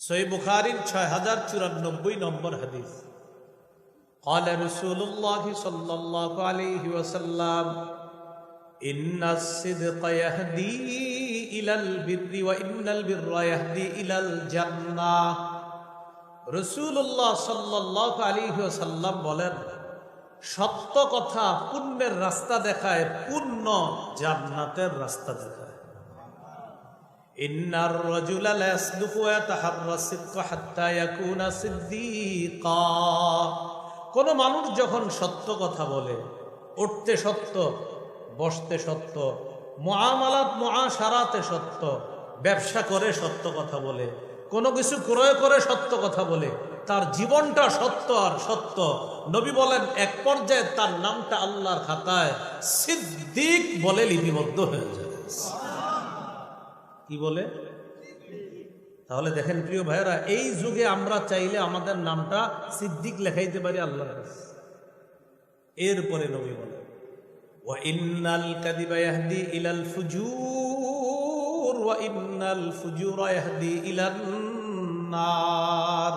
সহিহ বুখারীর 6094 নম্বর হাদিস। قال رسول الله صلى الله عليه وسلم إن الصدق يهدي إلى البر وإن البر يهدي إلى الجنة। রাসূলুল্লাহ সাল্লাল্লাহু আলাইহি ওয়াসাল্লাম বলেন, সত্য কথা পুণ্যের রাস্তা দেখায়, পুণ্য জান্নাতের রাস্তা দেখায়। ইন্নার রাজুলা লা ইয়াসদুকু ওয়া ইয়াতাহাররা সিদকা হাত্তা ইয়াকুনা সিদ্দীকা। কোন মানুষ যখন সত্য কথা বলে, উঠতে সত্য, বসতে সত্য, মুআমালাত মুআশারাতে সত্য, ব্যবসা করে সত্য কথা বলে, কোনো কিছু ক্রয় করে সত্য কথা বলে, তার জীবনটা সত্য আর সত্য। নবী বলেন এক পর্যায়ে তার নামটা আল্লাহর খাতায় সিদ্দিক বলে লিপিবদ্ধ হয়ে যায়। কি বলে? তাহলে দেখেন প্রিয় ভাইরা, এই যুগে আমরা চাইলে আমাদের নামটা সিদ্দিক লেখাইতে পারি আল্লাহর কাছে। এরপরে নবী বলেন, ওয়া ইন্নাল কাযিবা ইয়াহদি ইলাল ফুজুর ওয়া ইন্নাল ফুজুরা ইয়াহদি ইলান নার।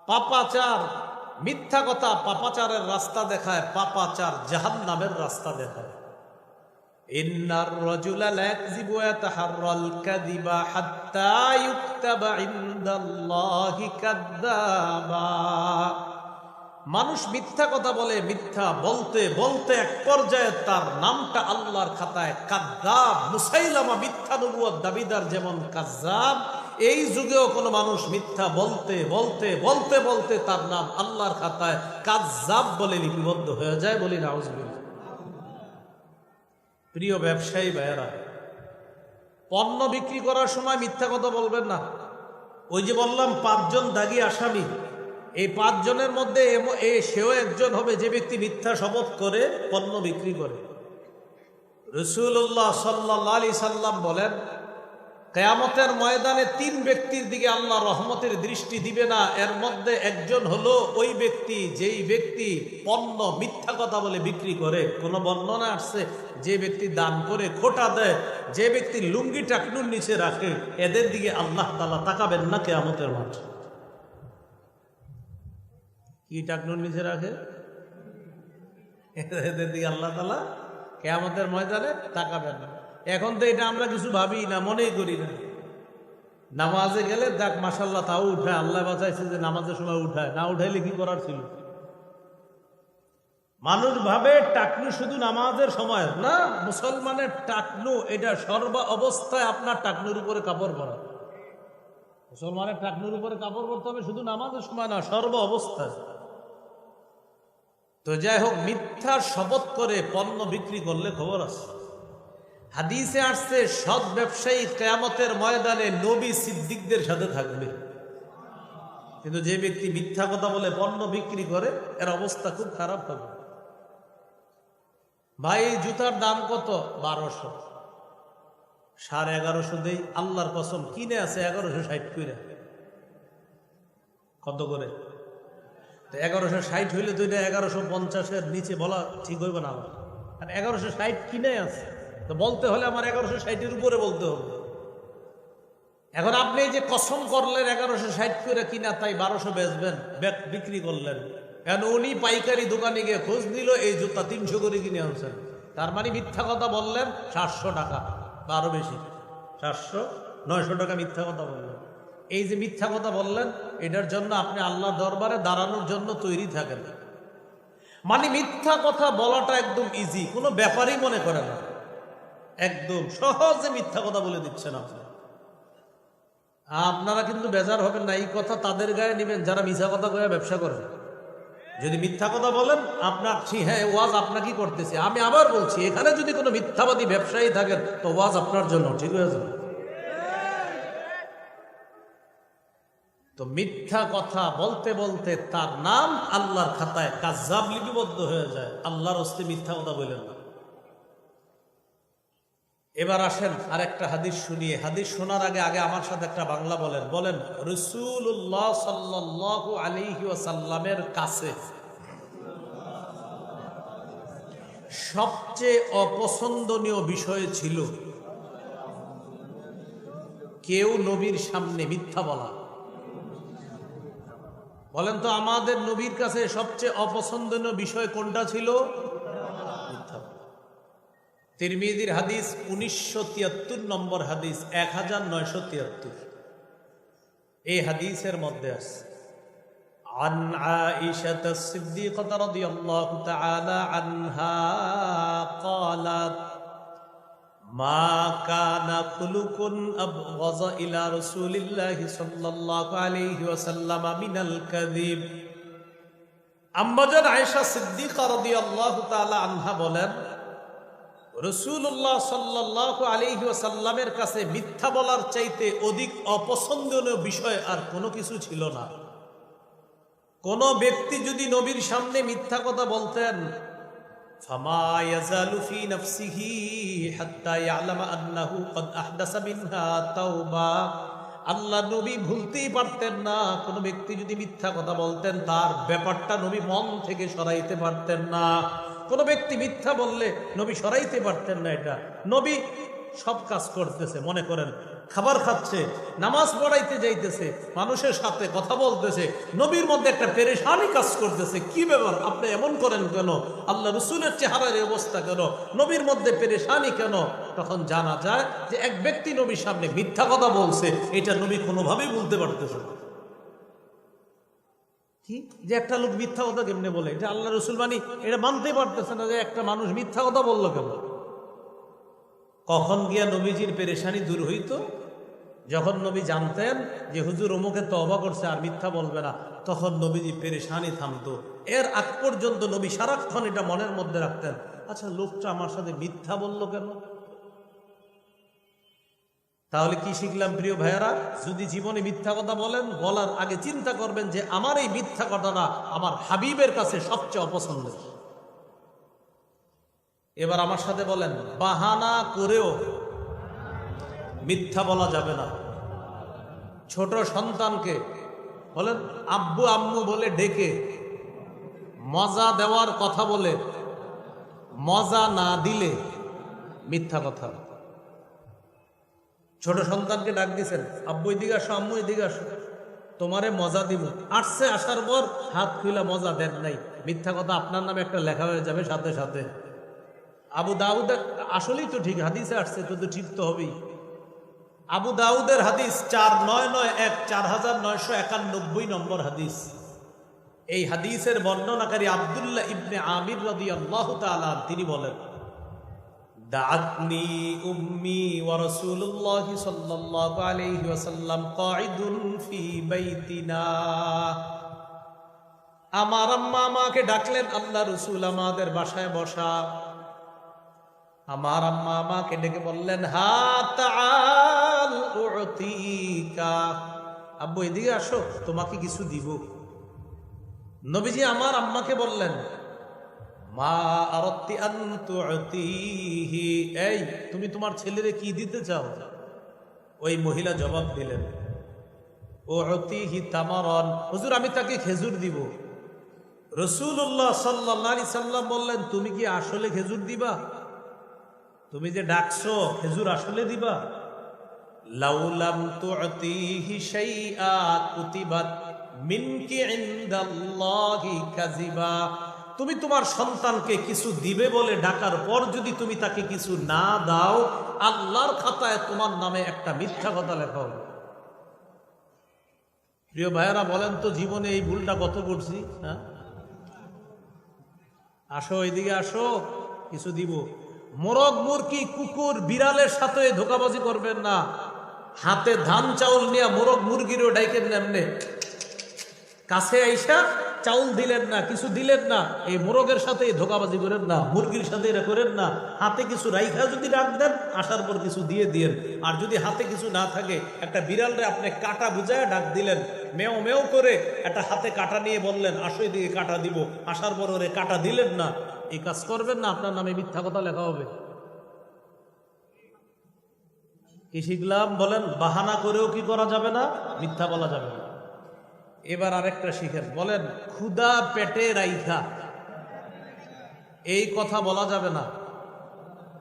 পাপাচার, মিথ্যা কথা পাপাচারের রাস্তা দেখায়, পাপাচার জাহান্নামের রাস্তা দেখায়। ইন্নার রাজুলা লা ইয়াকযিবু ওয়া ইয়াতাহাররাল কাযিবা হাত্তা ইউকতাবা ইনদাল্লাহি কাযযাবা। মানুষ মিথ্যা কথা বলে, মিথ্যা বলতে বলতে এক পর্যায়ে তার নামটা আল্লাহর খাতায় কাযযাব। মুসাইলামা মিথ্যা নবুয়ত দাবিদার যেমন কাযযাব, এই যুগেও কোনো মানুষ মিথ্যা বলতে বলতে বলতে বলতে তার নাম আল্লাহর খাতায় কাযযাব বলে লিপিবদ্ধ হয়ে যায়। বলি নাউযুবিল্লাহ। প্রিয় ব্যবসায়ী ভাইয়েরা, পণ্য বিক্রি করার সময় মিথ্যা কথা বলবেন না। ওই যে বললাম 5 জন দাগী আসামি, এই 5 জনের মধ্যে সেও একজন হবে যে ব্যক্তি মিথ্যা শপথ করে পণ্য বিক্রি করে। রাসূলুল্লাহ সাল্লাল্লাহু আলাইহি সাল্লাম বলেন, কিয়ামতের ময়দানে 3 ব্যক্তির দিকে আল্লাহ রহমতের দৃষ্টি দিবে না। এর মধ্যে একজন হলো ওই ব্যক্তি যেই ব্যক্তি পণ্য মিথ্যা কথা বলে বিক্রি করে। কোন বর্ণনা আসছে যে ব্যক্তি দান করে, খোটা দেয়, যে ব্যক্তি লুঙ্গি টাকনুর নিচে রাখে, এদের দিকে আল্লাহ তাআলা তাকাবেন না কিয়ামতের মাঠে। কি টাকনুর নিচে রাখে? এদের দিকে আল্লাহ তাআলা কিয়ামতের ময়দানে তাকাবেন না। এখন তো এটা আমরা কিছু ভাবি না, মনেই করি না। নামাজে গেলে দেখ মাশাআল্লাহ তাও উঠায়, আল্লাহ বাঁচাইছে যে নামাজের সময় উঠায়, না উঠাইলে কি করার ছিল? মানুষ ভাবে টাকনু শুধু নামাজের সময় না। মুসলমানের টাকনু এটা সর্ব অবস্থায় আপনার টাকনুর উপরে কাপড় পরা। মুসলমানের টাকনুর উপরে কাপড় পরতে হবে শুধু নামাজের সময় না, সর্ব অবস্থায়। তো যাই হোক, মিথ্যা শপথ করে পণ্য বিক্রি করলে খবর আছে। হাদিসে আসছে সৎ ব্যবসায়ী কিয়ামতের ময়দানে নবী সিদ্দিকদের সাথে থাকবে। কিন্তু যে ব্যক্তি মিথ্যা কথা বলে পণ্য বিক্রি করে, এর অবস্থা খুব খারাপ হবে। ভাই এই জুতার দাম কত? 1200। 1150 দেই, আল্লাহর কসম কিনে আছে 1160 করে। কত করে? তো 1160 হইলে তো এটা 1150-এর নিচে বলা ঠিক হইবে না। আর 1160 কিনে আছে, তো বলতে হলে আমার 1160-এর উপরে বলতে হবে। এখন আপনি এই যে কসম করলেন 1160 করে কিনা, তাই 1200 বেচবেন, বিক্রি করলেন। এখন উনি পাইকারি দোকানে গিয়ে খোঁজ নিল এই জুতা 300 করে কিনে আনছেন, তার মানে মিথ্যা কথা বললেন 700 টাকা বা আরো বেশি, 700-900 টাকা মিথ্যা কথা বললেন। এই যে মিথ্যা কথা বললেন, এটার জন্য আপনি আল্লাহ দরবারে দাঁড়ানোর জন্য তৈরি থাকেন। মানে মিথ্যা কথা বলাটা একদম ইজি, কোনো ব্যাপারই মনে করে না, একদম সহজে মিথ্যা কথা বলে দিচ্ছেন আপনি। আপনারা কিন্তু বেজার হবেন না, এই কথা তাদের গায়ে নেবেন যারা মিথ্যা কথা কয়ে ব্যবসা করেন। যদি মিথ্যা কথা বলেন আপনার, হ্যাঁ ওয়াজ আপনাকে করতেছি। আমি আবার বলছি, এখানে যদি কোনো মিথ্যাবাদী ব্যবসায়ী থাকেন তো ওয়াজ আপনার জন্য ঠিক হয়ে যাবে। তো মিথ্যা কথা বলতে বলতে তার নাম আল্লাহর খাতায় কাযযাব লিপিবদ্ধ হয়ে যায়। আল্লাহর হস্তে মিথ্যা কথা বলেন না। এবার আসেন আর একটা হাদিস শুনিয়ে। হাদিস শোনার আগে আমার সাথে একটা বাংলা বলেন। বলেন, রাসূলুল্লাহ সাল্লাল্লাহু আলাইহি ওয়াসাল্লামের কাছে সবচেয়ে অপছন্দনীয় বিষয় ছিল কেউ নবীর সামনে মিথ্যা বলা। বলেন তো আমাদের নবীর কাছে সবচেয়ে অপছন্দনীয় বিষয় কোনটা ছিল? মিথ্যা। তিরমিজির হাদিস 1973 নম্বর হাদিস, 1973 এই হাদিসের মধ্যে আছে عن عائشة الصديقة رضي الله تعالى عنها قالت ما كان خلق أبغض إلى رسول الله صلى الله عليه وسلم من الكذب আম্মাজান আয়েশা সিদ্দিকা রাদিয়াল্লাহু তাআলা আনহা বলেন, রাসূলুল্লাহ সাল্লাল্লাহু আলাইহি ওয়াসাল্লামের কাছে মিথ্যা বলার চাইতে অধিক অপছন্দনীয় বিষয় আর কোনো কিছু ছিল না। কোন ব্যক্তি যদি নবীর সামনে মিথ্যা কথা বলতেন, ফামা ইয়াজালু ফি নাফসিহি হাত্তা ইয়ালামা আন্নাহু ক্বাদ আহদাসা মিনহা তাওবা, আল্লাহ নবী ভুলতেই পারতেন না। কোন ব্যক্তি যদি মিথ্যা কথা বলতেন, তার ব্যাপারটা নবী মন থেকে সরাইতে পারতেন না। কোন ব্যক্তি মিথ্যা বললে নবী সরাইতে পারতেন না। এটা নবী সব কাজ করতেছে, মনে করেন খাবার খাচ্ছে, নামাজ পড়াইতে যাইতেছে, মানুষের সাথে কথা বলতেছে, নবীর মধ্যে একটা পেরেশানি কাজ করতেছে, কি ব্যাপার আপনি এমন করেন কেন, আল্লাহ রসুলের চেহারার অবস্থা কেন, নবীর মধ্যে পেরেশানি কেন? তখন জানা যায় যে এক ব্যক্তি নবীর সামনে মিথ্যা কথা বলছে, এটা নবী কোনোভাবেই বলতে পারতেছে না। কি যে একটা লোক মিথ্যা কথা কেমনে বলে, এটা আল্লাহ রসুল এটা মানতে পারতেছে না যে একটা মানুষ মিথ্যা কথা বললো কেন। কখন গিয়া নবীজির পেরেশানি দূর হইতো? যখন নবী জানতেন যে হুজুর অমুকে তওবা করছে আর মিথ্যা বলবে না, তখন নবীজি পেরেশানি থামতো। এর আগ পর্যন্ত নবী সারাক্ষণ এটা মনের মধ্যে রাখতেন, আচ্ছা লোকটা আমার সাথে মিথ্যা বললো কেন। তাহলে কি শিখলাম প্রিয় ভাইয়ারা? যদি জীবনে মিথ্যা কথা বলেন, বলার আগে চিন্তা করবেন যে আমার এই মিথ্যা কথাটা আমার হাবিবের কাছে সবচেয়ে অপছন্দের। এবার আমার সাথে বলেন, বাহানা করেও মিথ্যা বলা যাবে না। ছোট সন্তানকে বলেন আব্বু আম্মু বলে ডেকে মজা দেওয়ার কথা বলে মজা না দিলে মিথ্যা কথা। ছোট সন্তানকে ডাক দিছেন, আব্বু এদিকে আসো, আম্মু এদিকে আসো, তোমারে মজা দিব। আসছে, আসার পর হাত খুইলা মজা দেন নাই, মিথ্যা কথা আপনার নামে একটা লেখা হয়ে যাবে সাথে সাথে। আবু দাউদ, আসলেই তো ঠিক হাদিসে আসছে, তো ঠিক তো হবেই। আবু দাউদের হাদিস 4991 4991 নম্বর হাদিস। এই হাদিসের বর্ণনাকারী আব্দুল্লাহ ইবনে আমির রাদিয়াল্লাহু তাআলা তিনি বলেন, দাআতনি উম্মি ওয়া রাসূলুল্লাহ সাল্লাল্লাহু আলাইহি ওয়াসাল্লাম কাঈদুন ফি বাইতিনা। আমার আম্মা আমাকে ডাকলেন, আল্লাহ রাসূল আমাদের বাসায় বসা। আমার আম্মা আমাকে ডেকে বললেন, হা তাআল উতিকা, আব্বু এদিকে আসো, তোমাকে কিছু দিব। নবীজি আমার আম্মাকে বললেন, মা আরাদতি আন তুতিহি, এই তুমি তোমার ছেলেরে কি দিতে চাও? ওই মহিলা জবাব দিলেন, উতিহি তামারান, হুজুর আমি তাকে খেজুর দিব। রাসূলুল্লাহ সাল্লাল্লাহু আলাইহি সাল্লাম বললেন, তুমি কি আসলে খেজুর দিবা? তুমি যে ডাকছো খেজুর আসলে দিবা? লাউলাম তুতিহি শাইআ কুতিবাত মিনকি ইনদাল্লাহি কাযিবা, তুমি তোমার সন্তানকে কিছু দিবে বলে ডাকার পর যদি তুমি তাকে কিছু না দাও, আল্লাহর খাতায় তোমার নামে একটা মিথ্যা কথা লেখা হবে। প্রিয় ভাইয়েরা বলেন তো, জীবনে এই ভুলটা কত করছি? হ্যাঁ, আসো এদিকে আসো, কিছু দিব। মোরগ মুরগি কুকুর বিড়ালের সাথে ধোকাবাজি করবেন না। হাতে ধান চাউল নিয়ে মোরগ মুরগিরও ডাইকেন এমনে, কাছে আইসা চাউল দিলেন না, কিছু দিলেন না, এই মোরগের সাথে ধোকাবাজি করেন না, মুরগির সাথে এটা করেন না। হাতে কিছু রাইখা যদি ডাক দেন, আসার পর কিছু দিয়ে দিয়েন। আর যদি হাতে কিছু না থাকে, একটা বিড়ালরে আপনি কাটা বুঝায় ডাক দিলেন, মেও মেও করে একটা হাতে কাটা নিয়ে বললেন, আসো এদিকে কাটা দিব, আসার পর ওরে কাটা দিলেন না, এই কাজ করবেন না, আপনার নামে মিথ্যা কথা লেখা হবে। কি শিখলাম বলেন? বাহানা করেও কি করা যাবে না? মিথ্যা বলা যাবে না। এবার আরেকটা শিখেন, বলেন ক্ষুধা পেটে রাইখা, এই কথা বলা যাবে না।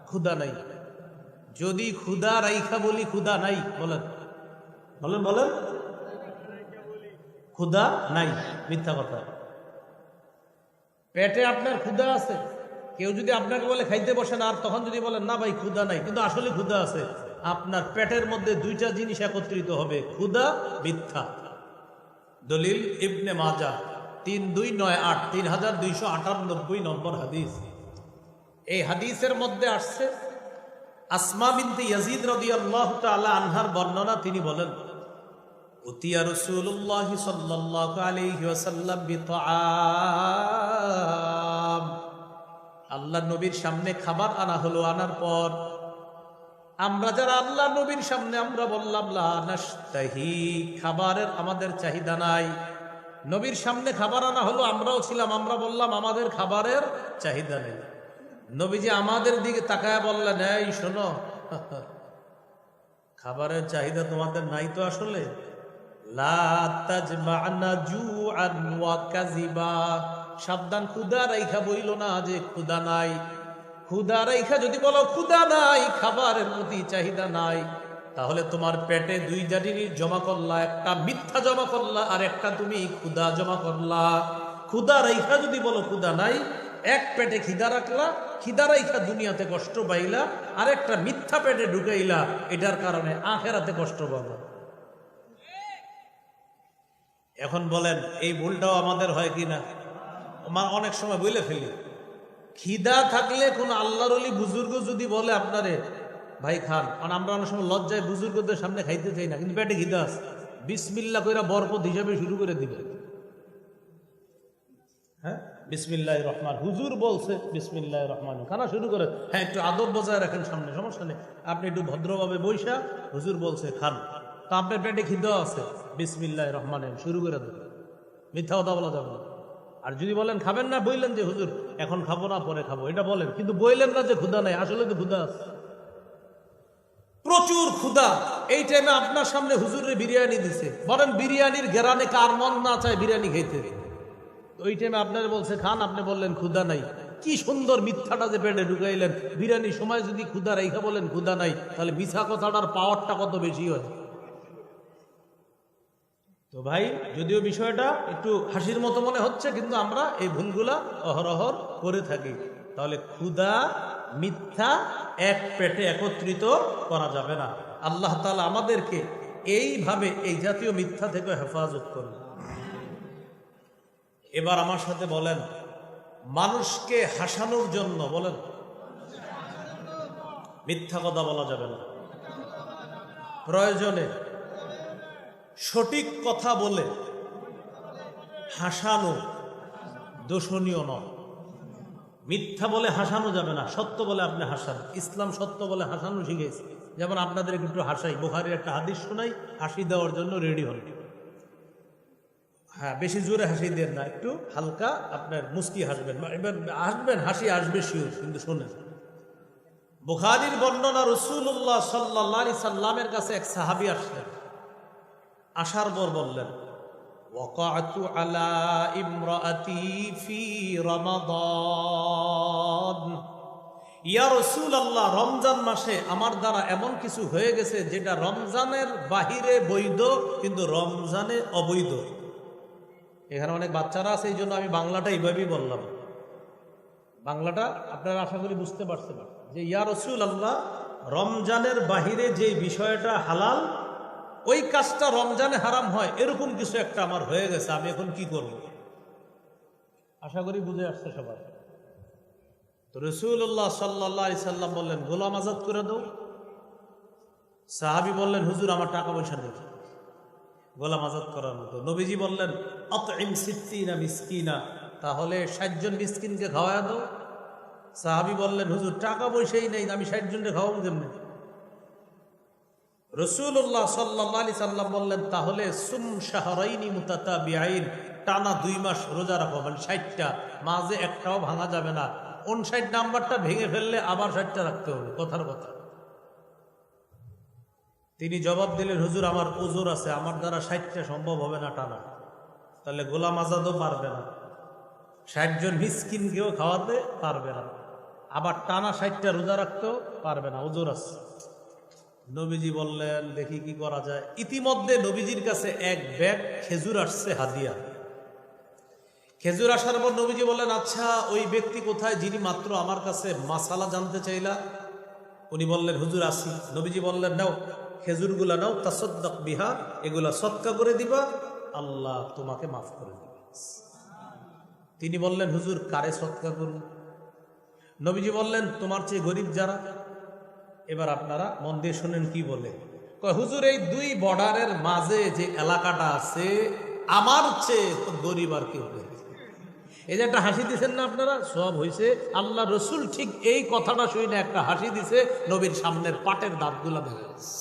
ক্ষুধা নাই, যদি ক্ষুধা রাইখা বলি ক্ষুধা নাই, বলেন বলেন বলেন, ক্ষুধা নাই, মিথ্যা কথা। পেটে আপনার ক্ষুধা আছে, কেউ যদি আপনাকে বলে খাইতে বসেন আর তখন যদি বলেন না ভাই ক্ষুধা নাই, কিন্তু আসলে ক্ষুধা আছে, আপনার পেটের মধ্যে দুইটা জিনিস একত্রিত হবে, ক্ষুধা, মিথ্যা। দলিল ইবনে মাজাহ 3298, 3298 নম্বর হাদিস। এই হাদিসের মধ্যে আসছে আসমা বিনতে ইয়াজিদ রাদিয়াল্লাহু তাআলা আনহার বর্ণনা। তিনি বলেন, উতিয়া রাসূলুল্লাহ সাল্লাল্লাহু আলাইহি ওয়াসাল্লাম বিতাআম, আল্লাহ নবীর সামনে খাবার আনা হলো। আনার পর আমরা যারা আল্লাহ নবীর সামনে আমরা বললাম লা নাশতাহি, খাবারের আমাদের চাহিদা নাই। নবীর সামনে খাবার আনা হলো, আমরাও ছিলাম, আমরা বললাম আমাদের খাবারের চাহিদা নেই। নবীজি আমাদের দিকে তাকায় বললেন, এই শোনো, খাবারের চাহিদা তোমাদের নাই তো আসলে। লা তাজমা'না জু'আন ওয়া কাযিবা, সাবধান, ক্ষুধা রাইখা বইল না যে ক্ষুধা নাই। ক্ষুধা রাইখা যদি বলো ক্ষুধা নাই, খাবারের প্রতি চাহিদা নাই, তাহলে তোমার পেটে দুই জিনিস জমা করলা, একটা মিথ্যা জমা করলা আর একটা তুমি ক্ষুধা জমা করলা। ক্ষুধা রাইখা যদি বলো ক্ষুধা নাই, এক পেটে খিদা রাখলা, খিদা রাইখা দুনিয়াতে কষ্ট পাইলা, আর একটা মিথ্যা পেটে ঢুকাইলা, এটার কারণে আখেরাতে কষ্ট পাবো। এখন বলেন এই ভুলটাও আমাদের হয় কিনা? অনেক সময় বলে ফেলি, খিদা থাকলে কোন আল্লাহর ওলি বুজুর্গ যদি বলে আপনারে ভাই খান, কারণ আমরা অনেক সময় লজ্জায় বুজুর্গদের সামনে খাইতে চাই না, কিন্তু পেটে খিদা আছে, বিসমিল্লাহ কইরা বরকত হিসাবে শুরু করে দিবে। হ্যাঁ, বিসমিল্লাহির রহমান, হুজুর বলছে বিসমিল্লাহির রহমান, খানা শুরু করে। হ্যাঁ, একটু আদব বজায় রাখেন সামনে, সমস্যা নেই, আপনি একটু ভদ্রভাবে বৈশা, হুজুর বলছে খান, তো আপনার পেটে খিদা আছে, বিসমিল্লাহির রহমান শুরু করে দেবেন, মিথ্যা কথা বলা যাবে না। আর যদি বলেন খাবেন না, বললেন যে হুজুর এখন খাবো না পরে খাবো, এটা বলেন, কিন্তু বললেন না যে ক্ষুধা নাই, আসলে তো ক্ষুধা আছে, প্রচুর ক্ষুধা। এই টাইমে আপনার সামনে হুজুরের বিরিয়ানি দিছে, বলেন বিরিয়ানির ঘেরানে কার মন না চায় বিরিয়ানি খাইতে, ওই টাইমে আপনার বলছে খান, আপনি বললেন ক্ষুধা নাই। কি সুন্দর মিথ্যাটা যে পেটে ঢুকাইলেন। বিরিয়ানির সময় যদি ক্ষুধা রাইখা বলেন ক্ষুধা নাই, তাহলে মিথ্যা কথাটার পাওয়ারটা কত বেশি হয়। তো ভাই, যদিও বিষয়টা একটু হাসির মতো মনে হচ্ছে, কিন্তু আমরা এই ভুলগুলা অহরহর করে থাকি। তাহলে ক্ষুধা, মিথ্যা এক পেটে একত্রিত করা যাবে না। আল্লাহ তাআলা আমাদেরকে এইভাবে এই জাতীয় মিথ্যা থেকে হেফাজত করুন। এবার আমার সাথে বলেন, মানুষকে হাসানোর জন্য বলেন মিথ্যা কথা বলা যাবে না। প্রয়োজনে সঠিক কথা বলে হাসানো দোষণীয় নয়। মিথ্যা বলে হাসানো যাবে না, সত্য বলে আপনি হাসান। ইসলাম সত্য বলে হাসানো শিখেছে। যেমন আপনাদের একটু হাসাই, বুখারীর একটা হাদিস শোনাই, হাসি দেওয়ার জন্য রেডি হন। হ্যাঁ, বেশি জোরে হাসি দেন না, একটু হালকা আপনার মুস্কি হাসবেন, এবার হাসবেন, হাসি আসবে শিওর, কিন্তু শোনেন। বুখারীর বর্ণনা, রাসূলুল্লাহ সাল্লাল্লাহু আলাইহি সাল্লামের কাছে এক সাহাবী আসলেন। আসার পর বললেন, ওয়াকাতু আলা ইমরাআতি ফি রমাদান, ইয়া রাসূলুল্লাহ, রমজান মাসে আমার দ্বারা এমন কিছু হয়ে গেছে যেটা রমজানের বাহিরে বৈধ কিন্তু রমজানে অবৈধ। এখানে অনেক বাচ্চারা আছে, এই জন্য আমি বাংলাটা এইভাবেই বললাম। বাংলাটা আপনারা আশা করি বুঝতে পারছেন যে ইয়া রাসূলুল্লাহ, রমজানের বাহিরে যে বিষয়টা হালাল, ওই কাজটা রমজানে হারাম হয়, এরকম কিছু একটা আমার হয়ে গেছে, আমি এখন কি করব? আশা করি বুঝে আসছে সবাই। তো রাসূলুল্লাহ সাল্লাল্লাহু আলাইহি সাল্লাম বললেন, গোলাম আজাদ করে দাও। সাহাবী বললেন, হুজুর আমার টাকা পয়সা নেই গোলাম আজাদ করার মতো। নবীজি বললেন, আতইম সিত্তিনা মিসকিনা, তাহলে 60 জন মিসকিনকে খাওয়ায়া দাও। সাহাবী বললেন, হুজুর টাকা পয়সাই নেই, আমি 60 জনকে খাওয়াবো কেমনে? রাসূলুল্লাহ সাল্লাল্লাহু আলাইহি সাল্লাম বললেন, তাহলে সুম শাহরাইনি মুতাতাবিআইন, টানা 2 মাস রোজা রাখো, মানে 60টা, মাঝে একটাও ভাঙা যাবে না। 59 নাম্বারটা ভেঙে ফেললে আবার 60টা রাখতে হবে, কথার কথা। তিনি জবাব দিলেন, হুজুর আমার ওজর আছে, আমার দ্বারা 60টা সম্ভব হবে না টানা। তাহলে গোলাম আজাদও পারবে না, 60 জন মিসকিনকেও খাওয়াতে পারবে না, আবার টানা 60টা রোজা রাখতেও পারবে না, ওজর আছে। নবীজি বললেন দেখি কি করা যায়। ইতিমধ্যে নবীজির কাছে এক ব্যাগ খেজুর আসছে হাদিয়া। খেজুর আসার পর নবীজি বললেন, আচ্ছা ওই ব্যক্তি কোথায় যিনি মাত্র আমার কাছে মাসালা জানতে চাইলা? উনি বললেন, হুজুর আসি। নবীজি বললেন, নাও খেজুরগুলা নাও, তাসাদ্দাক বিহা, এগুলা সদকা করে দিবা, আল্লাহ তোমাকে মাফ করে দিবে। তিনি বললেন, হুজুর কারে সদকা করব? নবীজি বললেন, তোমার চেয়ে গরিব যারা। এবার আপনারা মন দিয়ে শুনেন কি বলে। কয়, হুজুর এই দুই বর্ডারের মাঝে যে এলাকাটা আছে আমার চেয়ে তো গরিব আর কেউ নেই। এই যে একটা হাসি দিচ্ছেন না আপনারা, সব হয়েছে আল্লাহ রসুল ঠিক এই কথাটা শুনে একটা হাসি দিছে, নবীর সামনের পাটের দাঁতগুলা দেখা যাচ্ছে।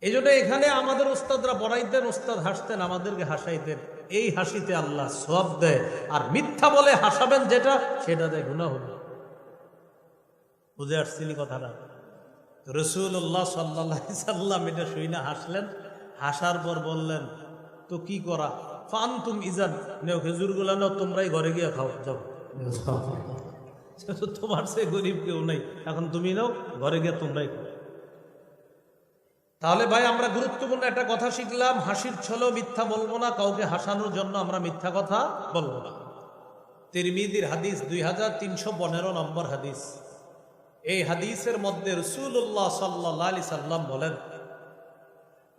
এই জন্য এখানে আমাদের ওস্তাদরা পড়াইতেন, ওস্তাদ হাসতেন, আমাদেরকে হাসাইতেন। এই হাসিতে আল্লাহ সওয়াব দেয়, আর মিথ্যা বলে হাসাবেন যেটা, সেটা দেয় গুনাহ হবে। বুঝে আসছিনি কথাটা? রাসূলুল্লাহ সাল্লাল্লাহু আলাইহি সাল্লাম এটা শুনে হাসলেন। হাসার পর বললেন, তো কি করা? ফান্তুম ইজান, নেও খেজুরগুলা নাও, তোমরাই ঘরে গিয়ে খাও, যাও। তোমার সে গরিব কেউ নাই, এখন তুমি নাও, ঘরে গিয়ে তোমরাই খাও। তাহলে ভাই আমরা গুরুত্বপূর্ণ একটা কথা শিখলাম, হাসির ছলেও মিথ্যা বলবো না, কাউকে হাসানোর জন্য আমরা মিথ্যা কথা বলবো না। তিরমিজির হাদিস 2315 নম্বর হাদিস। এই হাদিসের মধ্যে রাসূলুল্লাহ সাল্লাল্লাহু আলাইহি সাল্লাম বলেন,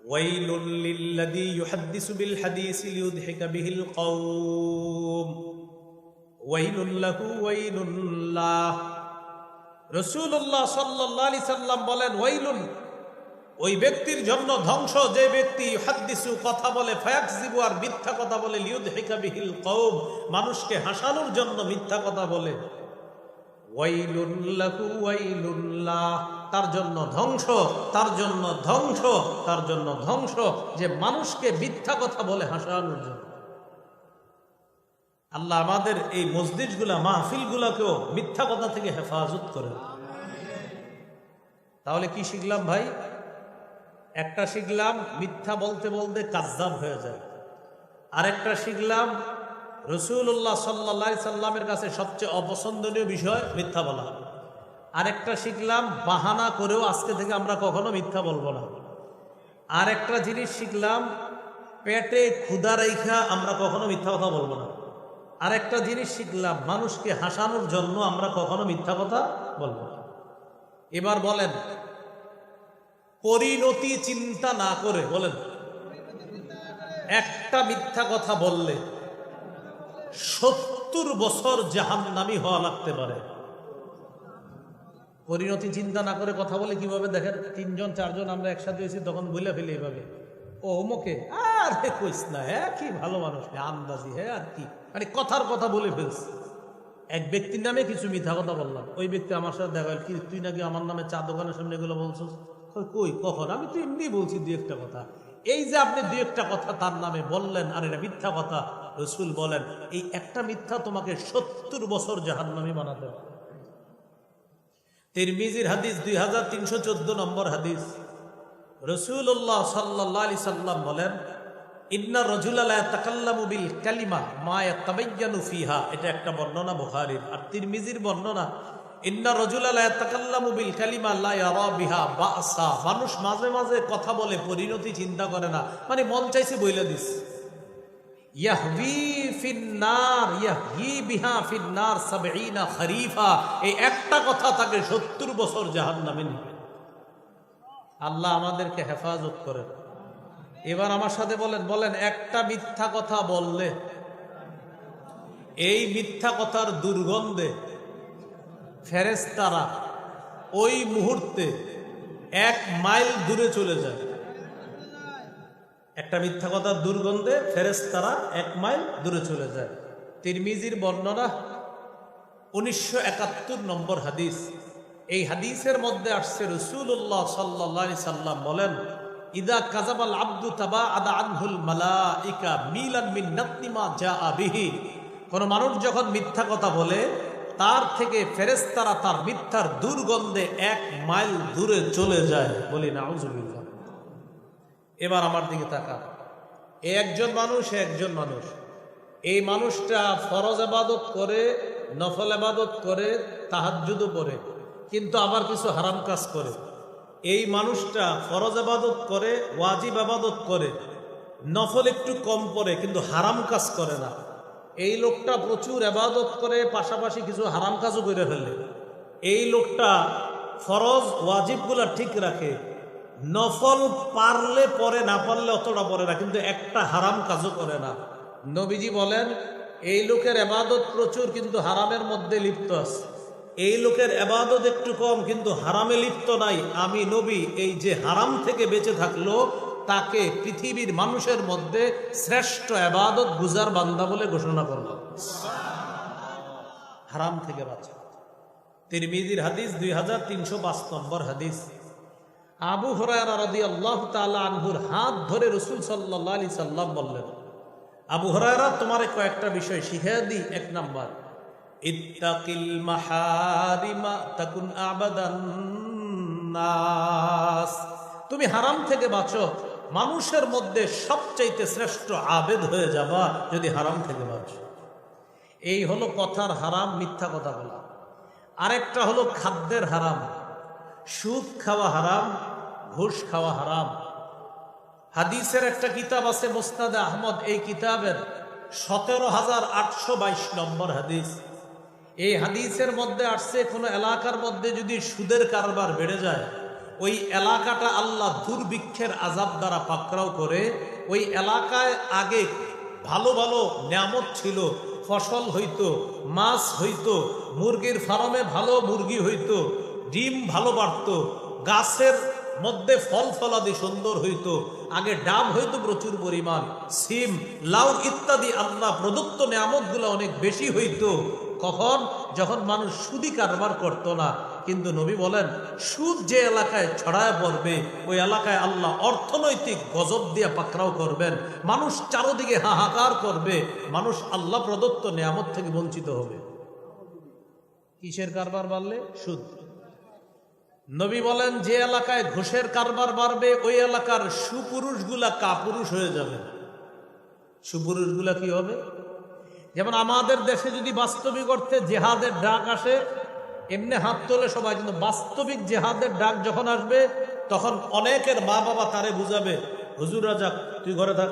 ওয়াইলুল লিল্লাযী ইউহাদ্দিসু বিল হাদিসি লিইউদহিকা বিহিল কওম ওয়াইলুল লাহু ওয়াইলুল্লাহ। রাসূলুল্লাহ সাল্লাল্লাহু আলাইহি সাল্লাম বলেন, ওয়াইলুন, ওই ব্যক্তির জন্য ধ্বংস যে ব্যক্তি ইউহাদ্দিসু কথা বলে, ফায়াকযিবু আর মিথ্যা কথা বলে, লিইউদহিকা বিহিল কওম মানুষকে হাসানোর জন্য মিথ্যা কথা বলে, ওয়াইলুল লাহু ওয়াইলুল্লাহ তার জন্য ধ্বংস, তার জন্য ধ্বংস, তার জন্য ধ্বংস যে মানুষকে মিথ্যা কথা বলে হাসানোর জন্য। আল্লাহ আমাদের এই মসজিদগুলা, মাহফিলগুলাকেও মিথ্যা কথা থেকে হেফাজত করেন। তাহলে কি শিখলাম ভাই? একটা শিখলাম মিথ্যা বলতে বলতে কাযযাব হয়ে যায়। আরেকটা শিখলাম রাসূলুল্লাহ সাল্লাল্লাহু আলাইহি সাল্লামের কাছে সবচেয়ে অপছন্দনীয় বিষয় মিথ্যা বলা। আরেকটা শিখলাম বাহানা করেও আজকে থেকে আমরা কখনো মিথ্যা বলবো না। আরেকটা জিনিস শিখলাম, পেটে ক্ষুধা রাইখা আমরা কখনো মিথ্যা কথা বলবো না। আরেকটা জিনিস শিখলাম, মানুষকে হাসানোর জন্য আমরা কখনো মিথ্যা কথা বলবো না। এবার বলেন, পরিণতি চিন্তা না করে বলেন, একটা মিথ্যা কথা বললে 70 বছর জাহান্নামী হওয়া লাগতে পারে। পরিণতি চিন্তা না করে কথা বলে কিভাবে দেখেন, 3 জন 4 জন আমরা একসাথে হয়েছি, তখন বলে ফেলে এইভাবে, ও অমুকে, আরে কইস না, হ্যাঁ কি ভালো মানুষ, আন্দাজি, হ্যাঁ আর কি, মানে কথার কথা বলে ফেলছি। এক ব্যক্তির নামে কিছু মিথ্যা কথা বললাম, ওই ব্যক্তি আমার সাথে দেখা হল, কি তুই নাকি আমার নামে চা দোকানের সামনে এগুলো বলছিস? কই, কখন? আমি তো এমনি বলছি 2-1টা কথা। এই যে আপনি 2-1টা কথা তার নামে বললেন, আর এটা মিথ্যা কথা। রাসূল বলেন, এই একটা মিথ্যা তোমাকে 70 বছর জাহান্নামী বানাতে পারে। তিরমিজির হাদিস 2314 নম্বর হাদিস। রাসূলুল্লাহ সাল্লাল্লাহু আলাইহি সাল্লাম বলেন, ইন্না রাজুলা লা ইয়াতাকাল্লামু বিল কালিমা মা ইয়াতাবায়্যানু ফিহা। এটা একটা বর্ণনা বুখারীর। আর তিরমিজির বর্ণনা, ইন্না রাজুলা লা ইয়াতাকাল্লামু বিল কালিমা লা ইয়ারা বিহা বাসা। মানুষ মাঝে মাঝে কথা বলে পরিণতি চিন্তা করে না, মানে মন চাইছে বইলা দিস। ইয়াহবি ফিন্নার, ইয়াহবি বিহা ফিন্নার 70 খরিফা। এই একটা কথা তাকে 70 বছর জাহান্নামে নিবে। আল্লাহ আমাদেরকে হেফাজত করেন। এবার আমার সাথে বলেন, একটা মিথ্যা কথা বললে এই মিথ্যা কথার দুর্গন্ধে ফেরেশতারা ওই মুহূর্তে 1 মাইল দূরে চলে যায়। একটা মিথ্যা কথার দুর্গন্ধে ফেরেশতারা 1 মাইল দূরে চলে যায়। তিরমিজির বর্ণনা 1971 নম্বর হাদিস। এই হাদিসের মধ্যে আসছে, রাসূলুল্লাহ সাল্লাল্লাহু আলাইহি সাল্লাম বলেন, ইদা কাযাবাল আবদু তাবাআদা আনহুল মালাইকা মিলান মিন নাতনিমা জাআ বিহি। কোন মানুষ যখন মিথ্যা কথা বলে, তার থেকে ফেরেশতারা তার মিথ্যার দুর্গন্ধে 1 মাইল দূরে চলে যায়। বলি নাউযুবিল্লাহ। এবার আমার দিকে তাকান, একজন মানুষ, এই মানুষটা ফরজ ইবাদত করে, নফল ইবাদত করে, তাহাজ্জুদও পড়ে, কিন্তু আবার কিছু হারাম কাজ করে। এই মানুষটা ফরজ আবাদত করে, ওয়াজিব আবাদত করে, নফল একটু কম করে, কিন্তু হারাম কাজ করে না। এই লোকটা প্রচুর আবাদত করে, পাশাপাশি কিছু হারাম কাজও করে ফেলে। এই লোকটা ফরজ ওয়াজিবগুলা ঠিক রাখে, নফল পারলে পরে, না পারলে অতটা পরে না, কিন্তু একটা হারাম কাজও করে না। নবীজি বলেন এই লোকের আবাদত প্রচুর কিন্তু হারামের মধ্যে লিপ্ত আছে। এই লোকের আবাদত একটু কম কিন্তু হারামে লিপ্ত নাই। আমি নবী এই যে হারাম থেকে বেঁচে থাকলো তাকে পৃথিবীর মানুষের মধ্যে শ্রেষ্ঠ আবাদত গুজার বান্দা বলে ঘোষণা করলাম। হারাম থেকে বাঁচা। তিরমিজির হাদিস 2305 নম্বর হাদিস। আবু হুরায়রা রাদিয়াল্লাহু তাআলা আনহুর হাত ধরে রাসূল সাল্লাল্লাহু আলাইহি সাল্লাম বললেন, আবু হুরায়রা তোমারে কয়েকটা বিষয় শিখিয়ে দিই। 1 নাম্বার, ইত্তাকিল মাহারিমা তাকুন আবাদান নাস। তুমি হারাম থেকে বাঁচো, মানুষের মধ্যে সবচাইতে শ্রেষ্ঠ আবেদ হয়ে যাবা যদি হারাম থেকে বাঁচো। এই হলো কথার হারাম, মিথ্যা কথা বলা। আরেকটা হলো খাদ্যের হারাম, সুদ খাওয়া হারাম, ঘুষ খাওয়া হারাম। হাদিসের একটা কিতাব আছে মুসনাদে আহমদ, এই কিতাবের 17,822 নম্বর হাদিস। এই হাদিসের মধ্যে আসছে কোন এলাকার মধ্যে যদি সুদের কারবার বেড়ে যায়, ওই এলাকাটা আল্লাহ দুর্ভিক্ষের আযাব দ্বারা পাকড়াও করে। ওই এলাকায় আগে ভালো ভালো নিয়ামত ছিল, ফসল হইতো, মাছ হইতো, মুরগির ফার্মে ভালো মুরগি হইতো, ডিম ভালো বাড়তো, গাছের মধ্যে ফল ফলাদি সুন্দর হইতো, আগে ডাব হইতো প্রচুর পরিমাণ, সিম, লাউ ইত্যাদি আল্লাহ প্রদত্ত নিয়ামতগুলো অনেক বেশি হইতো। কখন? যখন মানুষ সুদি কারবার করতো না। কিন্তু নবী বলেন সুদ যে এলাকায় ছড়ায় পড়বে ওই এলাকায় আল্লাহ অর্থনৈতিক গজব দিয়ে পাকড়াও করবেন, মানুষ চারদিকে হাহাকার করবে, মানুষ আল্লাহ প্রদত্ত নিয়ামত থেকে বঞ্চিত হবে। কিসের কারবার বাড়লে? সুদ। নবী বলেন যে এলাকায় ঘুষের কারবার বাড়বে ওই এলাকার সুপুরুষগুলা কাপুরুষ হয়ে যাবে। সুপুরুষগুলা কি হবে? যেমন আমাদের দেশে যদি বাস্তবিক অর্থে জেহাদের ডাক আসে, এমনি হাত তোলে সবাই, কিন্তু বাস্তবিক জেহাদের ডাক যখন আসবে তখন অনেকের মা বাবা তারে বুঝাবে, হুজুর রাজা তুই ঘরে থাক,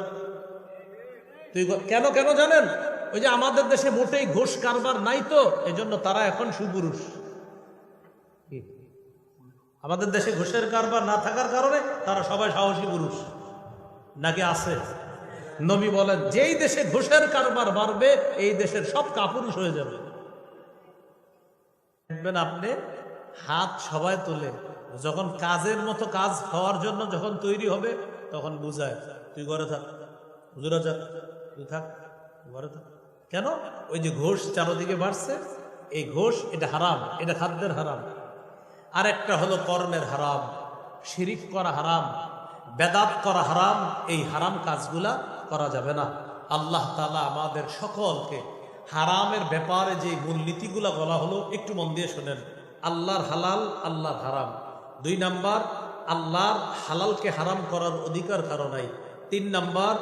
তুই কেন কেন জানেন? ওই যে আমাদের দেশে মোটেই ঘুষ কারবার নাই তো, এজন্য তারা এখন সুপুরুষ। আমাদের দেশে ঘুষের কারবার না থাকার কারণে তারা সবাই সাহসী পুরুষ নাকি আছে? নবী বলেন যেই দেশে ঘুষের কারবার বাড়বে এই দেশের সব কাপুরুষ হয়ে যাবে। দেখবেন আপনি হাত সবাই তোলে, যখন কাজের মতো কাজ হওয়ার জন্য যখন তৈরি হবে তখন বুঝায় তুই ঘরে থাক, হুজুরা যাক তুই থাক, ঘরে থাক। কেন? ওই যে ঘুষ চারদিকে বাড়ছে, এই ঘুষ এটা হারাম, এটা খাদ্যের হারাম। আরেকটা হলো কর্মের হারাম, শিরিক করা হারাম, বেদাত করা হারাম। এই হারাম কাজগুলা করা যাবে না। আল্লাহ তাআলা আমাদের সকলকে হারামের ব্যাপারে যে মূলনীতিগুলা বলা হলো একটু মন দিয়ে শোনেন। আল্লাহর হালাল, আল্লাহর হারাম। 2 নাম্বার, আল্লাহর হালালকে হারাম করার অধিকার কারো নাই। 3 নাম্বার,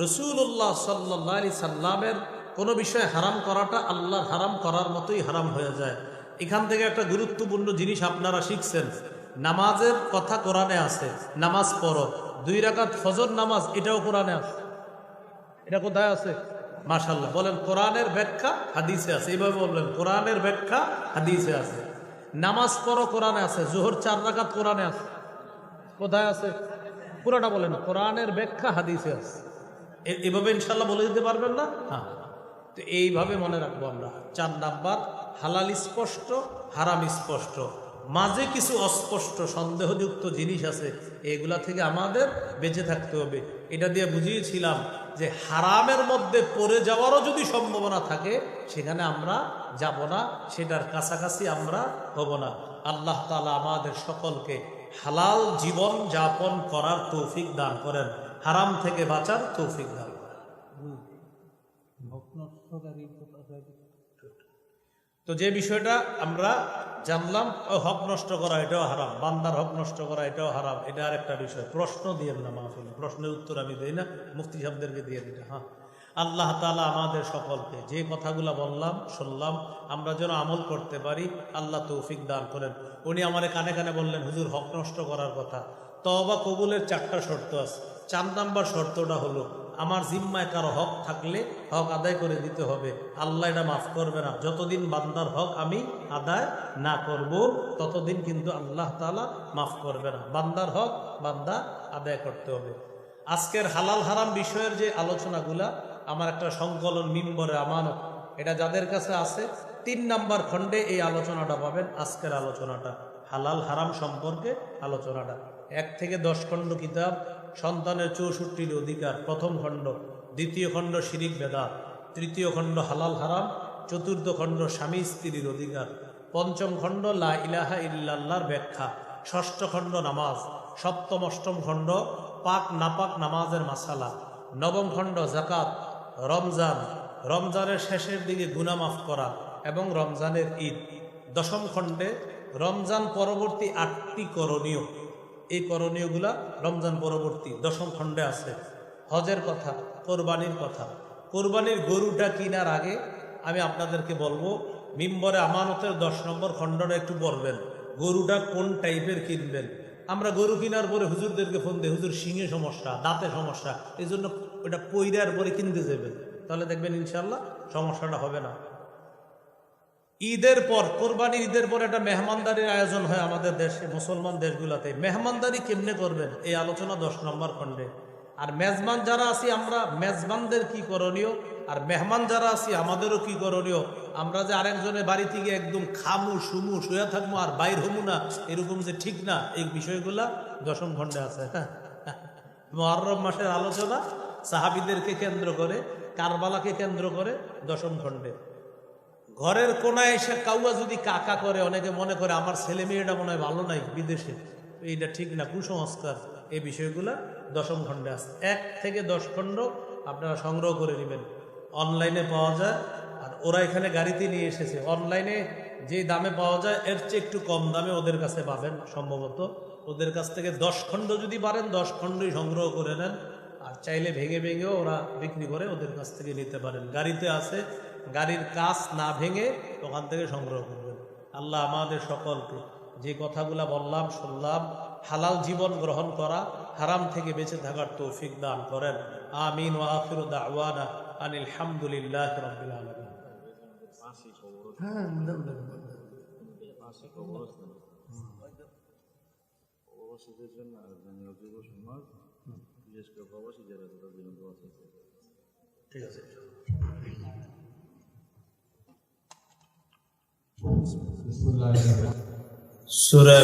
রাসূলুল্লাহ সাল্লাল্লাহু আলাইহি সাল্লামের কোনো বিষয় হারাম করাটা আল্লাহর হারাম করার মতোই হারাম হয়ে যায়। এখান থেকে একটা গুরুত্বপূর্ণ জিনিস আপনারা শিখছেন, নামাজের কথা কোরআনে আছে, নামাজ পড়ো। 2 রাকাত ফজর নামাজ, এটাও কোরআনে আছে। এটা কোথায় আছে? মাশাআল্লাহ, বলেন কোরআনের ব্যাখ্যা হাদিসে আছে। এইভাবে বললেন কোরআনের ব্যাখ্যা হাদিসে আছে। নামাজ পড়ো কোরআনে আছে। জোহর 4 রাকাত কোরআনে আছে। কোথায় আছে? পুরোটা বলেন, কোরআনের ব্যাখ্যা হাদিসে আছে। এভাবে ইনশাআল্লাহ বলে দিতে পারবেন না? হ্যাঁ, তো এইভাবে মনে রাখবো আমরা। 4 নাম্বার, হালাল স্পষ্ট, হারাম স্পষ্ট, মাঝে কিছু অস্পষ্ট সন্দেহযুক্ত জিনিস আছে, এগুলা থেকে আমাদের বেঁচে থাকতে হবে। এটা দিয়ে বুঝিয়েছিলাম যে হারামের মধ্যে পড়ে যাওয়ারও যদি সম্ভাবনা থাকে সেখানে আমরা যাব না, সেটার কাছাকাছি আমরা হব না। আল্লাহ তাআলা আমাদের সকলকে হালাল জীবন যাপন করার তৌফিক দান করেন, হারাম থেকে বাঁচার তৌফিক দান করেন। তো যে বিষয়টা আমরা জানলাম, হক নষ্ট করা এটাও হারাম, বান্দার হক নষ্ট করা এটাও হারাম। এটা আর একটা বিষয়। প্রশ্ন দিয়ে না মাহফিলে, প্রশ্নের উত্তর আমি দেই না, মুফতি সাহেবদেরকে দিয়ে দিই। হ্যাঁ, আল্লাহ তাআলা আমাদের সকলকে যে কথাগুলো বললাম শুনলাম আমরা যেন আমল করতে পারি, আল্লাহ তৌফিক দান করেন। উনি আমার কানে কানে বললেন, হুজুর হক নষ্ট করার কথা, তওবা কবুলের 4টা শর্ত আছে। 4 নাম্বার শর্তটা হলো আমার জিম্মায় কারো হক থাকলে হক আদায় করে দিতে হবে। আল্লাহ এটা মাফ করবে না। যতদিন বান্দার হক আমি আদায় না করব ততদিন কিন্তু আল্লাহ তাআলা মাফ করবে না। বান্দার হক বান্দা আদায় করতে হবে। আজকের হালাল হারাম বিষয়ের যে আলোচনাগুলা, আমার একটা সংকলন মিম্বরে আমানত, এটা যাদের কাছে আছে 3 নাম্বার খণ্ডে এই আলোচনাটা পাবেন। আজকের আলোচনাটা হালাল হারাম সম্পর্কে আলোচনাটা 1 থেকে 10 খণ্ড কিতাব, সন্তানের 64র অধিকার প্রথম খণ্ড, দ্বিতীয় খণ্ড শিরিক বেদাত, তৃতীয় খণ্ড হালাল হারাম, চতুর্থ খণ্ড স্বামী স্ত্রীর অধিকার, পঞ্চম খণ্ড লা ইলাহা ইল্লাল্লাহর ব্যাখ্যা, ষষ্ঠ খণ্ড নামাজ, সপ্তম অষ্টম খণ্ড পাক নাপাক নামাজের মাসালা, নবম খণ্ড যাকাত, রমজান, রমজানের শেষের দিকে গুনাহ মাফ করা এবং রমজানের ঈদ, দশম খণ্ডে রমজান পরবর্তী 8টি করণীয়, এই করণীয়গুলা রমজান পরবর্তী দশম খণ্ডে আছে। হজের কথা, কোরবানির কথা। কোরবানির গরুটা কেনার আগে আমি আপনাদেরকে বলবো, মিম্বরে আমানতের 10 নম্বর খণ্ডটা একটু পড়বেন, গরুটা কোন টাইপের কিনবেন। আমরা গরু কেনার পরে হুজুরদেরকে ফোন দিই, হুজুর শিঙে সমস্যা, দাঁতে সমস্যা, এই জন্য ওটা পইরার পরে কিনতে যাবেন, তাহলে দেখবেন ইনশাল্লাহ সমস্যাটা হবে না। ঈদের পর, কোরবানির ঈদের পর একটা মেহমানদারির আয়োজন হয় আমাদের দেশে, মুসলমান দেশগুলোতে। মেহমানদারি কেমনে করবেন এই আলোচনা 10 নম্বর খণ্ডে। আর মেজবান যারা আছি আমরা, মেজবানদের কি করণীয়, আর মেহমান যারা আছি আমাদেরও কি করণীয়। আমরা যে আরেকজনের বাড়ি থেকে একদম খামু সুমু শুয়ে থাকবো আর বাইর হমু না, এরকম যে ঠিক না, এই বিষয়গুলা 10ম খণ্ডে আছে। মুহররম মাসের আলোচনা সাহাবীদেরকে কেন্দ্র করে, কারবালাকে কেন্দ্র করে 10ম খণ্ডে। ঘরের কোনায় এসে কাউয়া যদি কাকা করে, অনেকে মনে করে আমার ছেলে মেয়েটা মনে হয় ভালো নাই বিদেশে, এইটা ঠিক না, কুসংস্কার। এই বিষয়গুলা 10ম খণ্ডে আছে। 1 থেকে 10 খণ্ড আপনারা সংগ্রহ করে নেবেন, অনলাইনে পাওয়া যায়। আর ওরা এখানে গাড়িতে নিয়ে এসেছে, অনলাইনে যে দামে পাওয়া যায় এর চেয়ে একটু কম দামে ওদের কাছে পাবেন সম্ভবত। ওদের কাছ থেকে 10 খণ্ড যদি পারেন 10 খণ্ডই সংগ্রহ করে নেন, আর চাইলে ভেঙে ভেঙেও ওরা বিক্রি করে, ওদের কাছ থেকে নিতে পারেন। গাড়িতে আছে, গাড়ির কাচ না ভেঙে ওখান থেকে সংগ্রহ করবেন। আল্লাহ আমাদের সকলকে যে কথাগুলা বললাম শুনলাম, হালাল জীবন গ্রহণ করা, হারাম থেকে বেঁচে থাকার তৌফিক দান করেন। আমিন ওয়া আখিরু দাওয়ানা আনিল হামদুলিল্লাহি রাব্বিল আলামিন। ঠিক আছে। সূরা